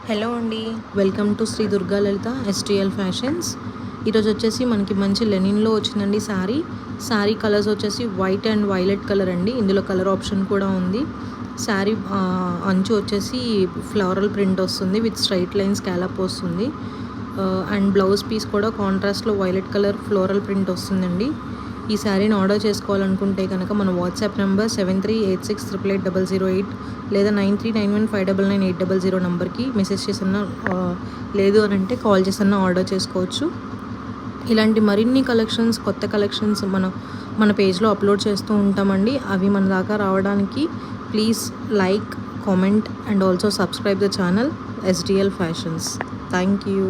Hello అండి, welcome to Shri Durga Lalitha STL fashions. ఈరోజు వచ్చేసి మనకి మంచి లెనిన్లో వచ్చిందండి శారీ కలర్స్ వచ్చేసి వైట్ అండ్ వైలెట్ కలర్ అండి. ఇందులో కలర్ ఆప్షన్ కూడా ఉంది. శారీ అంచు వచ్చేసి ఫ్లోరల్ ప్రింట్ వస్తుంది విత్ స్ట్రైట్ లైన్స్ స్కాలప్ వస్తుంది. అండ్ బ్లౌజ్ పీస్ కూడా కాంట్రాస్ట్లో వైలెట్ కలర్ ఫ్లోరల్ ప్రింట్ వస్తుందండి. ఈ శారీని ఆర్డర్ చేసుకోవాలనుకుంటే కనుక మన వాట్సాప్ నెంబర్ 7386888008 లేదా 9391599800 నెంబర్కి మెసేజ్ చేసిన, లేదు అని అంటే కాల్ చేసిన ఆర్డర్ చేసుకోవచ్చు. ఇలాంటి మరిన్ని కలెక్షన్స్, కొత్త కలెక్షన్స్ మన పేజ్లో అప్లోడ్ చేస్తూ ఉంటామండి. అవి మన దాకా రావడానికి please like, comment and also subscribe the channel SDL fashions. Thank you.